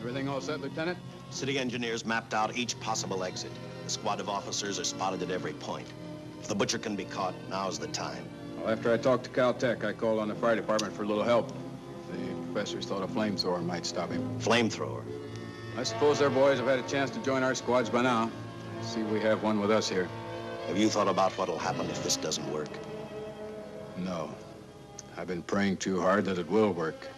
E: Everything all set, Lieutenant?
D: City engineers mapped out each possible exit. A squad of officers are spotted at every point. If the Butcher can be caught, now's the time.
E: Well, after I talked to Caltech, I called on the fire department for a little help. The professors thought a flamethrower might stop him.
D: Flamethrower?
E: I suppose their boys have had a chance to join our squads by now. I see we have one with us here.
D: Have you thought about what'll happen if this doesn't work?
E: No. I've been praying too hard that it will work.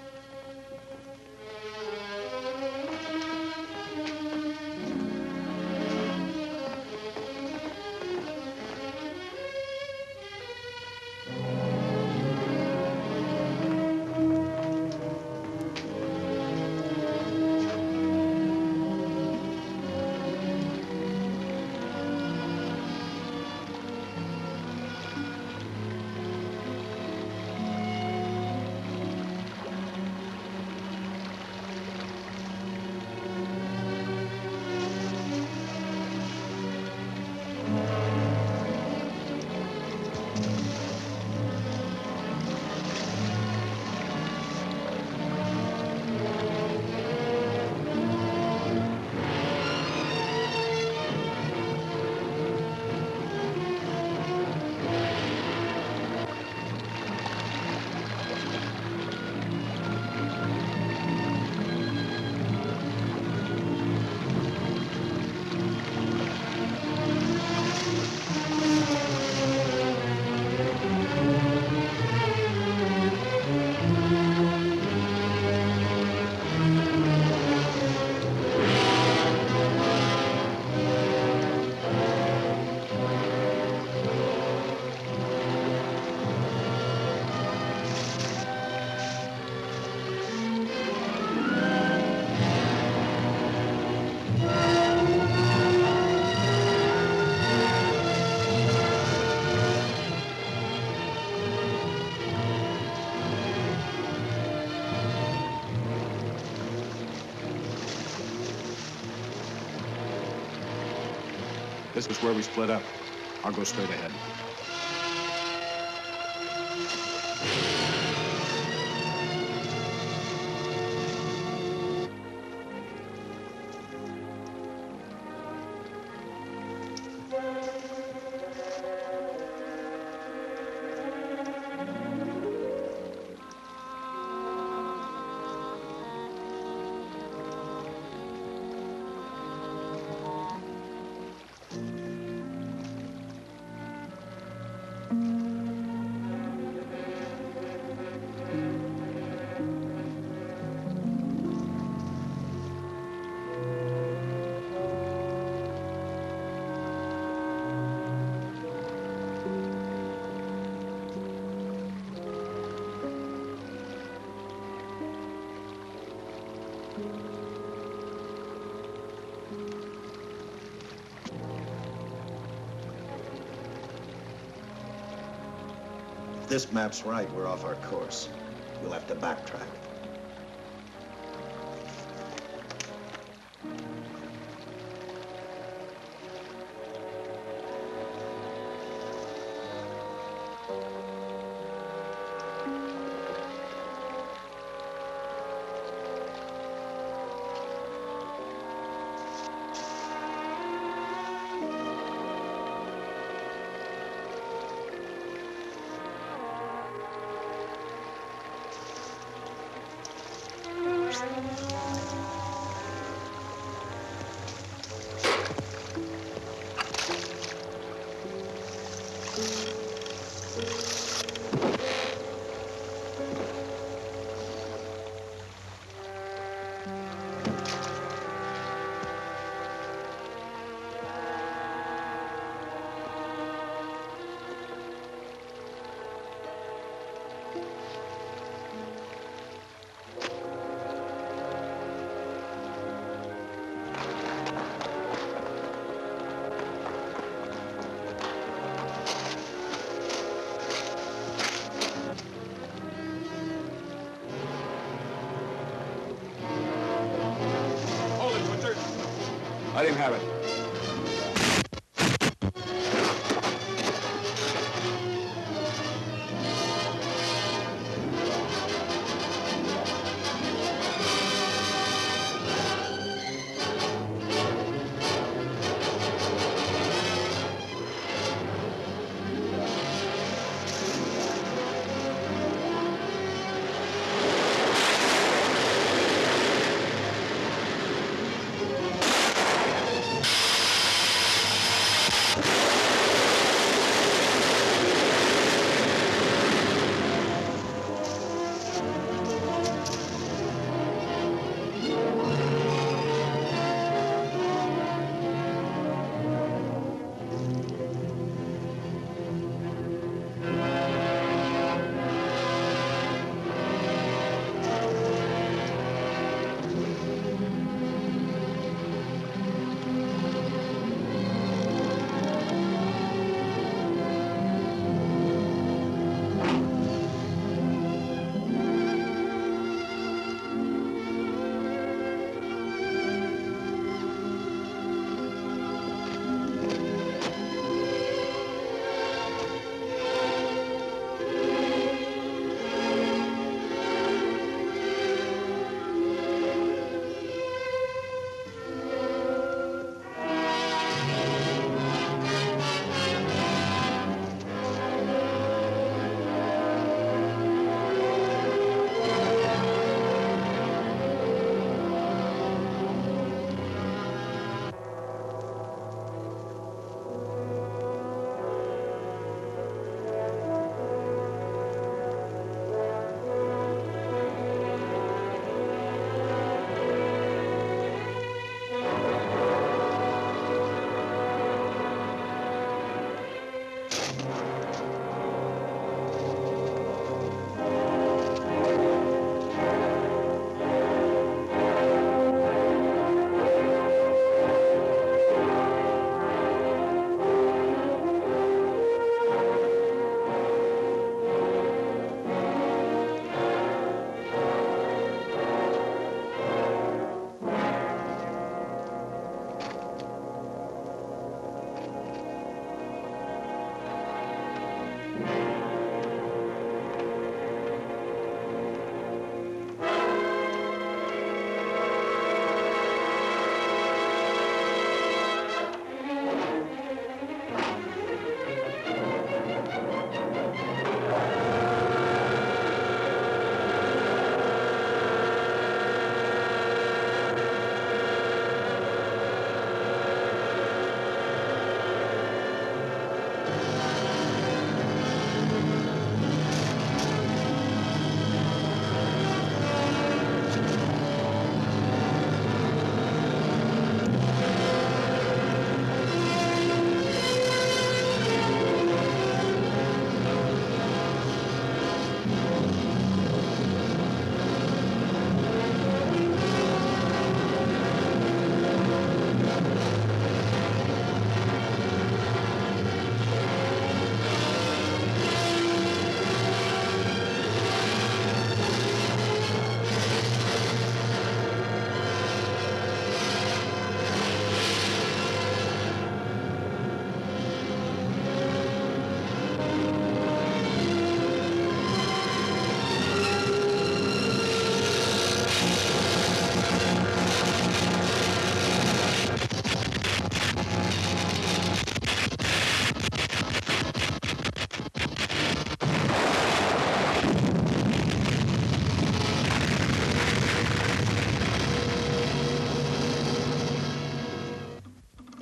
E: This is where we split up. I'll go straight ahead.
D: If this map's right, we're off our course. We'll have to backtrack.
E: Let him have it.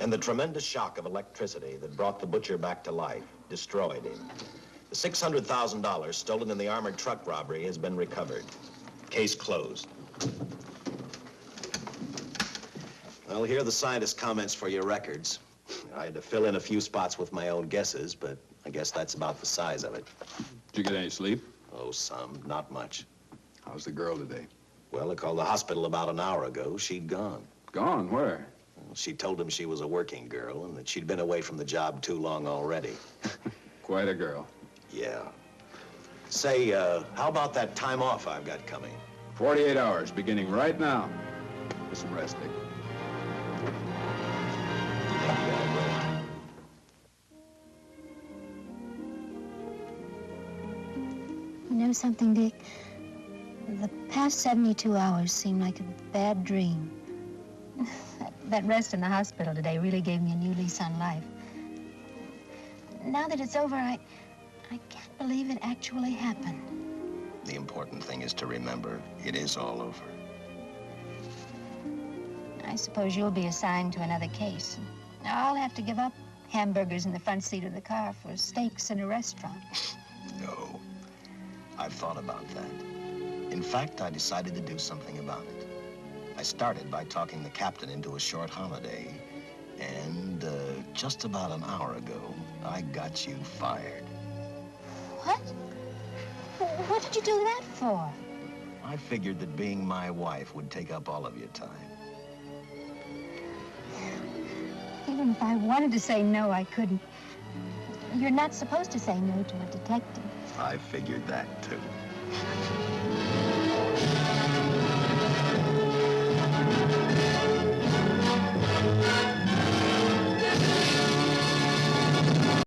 D: And the tremendous shock of electricity that brought the butcher back to life destroyed him. The $600,000 stolen in the armored truck robbery has been recovered. Case closed. Well, here are the scientist's comments for your records. I had to fill in a few spots with my own guesses, but I guess that's about the size of it.
E: Did you get any sleep?
D: Oh, some. Not much.
E: How's the girl today?
D: Well, I called the hospital about an hour ago. She'd gone.
E: Gone? Where?
D: Well, she told him she was a working girl and that she'd been away from the job too long already.
E: Quite a girl.
D: Yeah. Say, how about that time off I've got coming?
E: 48 hours, beginning right now. Get some rest, Dick.
F: know something, Dick? The past 72 hours seem like a bad dream. That rest in the hospital today really gave me a new lease on life. Now that it's over, I can't believe it actually happened.
D: The important thing is to remember it is all over.
F: I suppose you'll be assigned to another case. I'll have to give up hamburgers in the front seat of the car for steaks in a restaurant.
D: No, I've thought about that. In fact, I decided to do something about it. I started by talking the captain into a short holiday, and just about an hour ago, I got you fired.
F: What? What did you do that for?
D: I figured that being my wife would take up all of your time.
F: Even if I wanted to say no, I couldn't. You're not supposed to say no to a detective.
D: I figured that, too.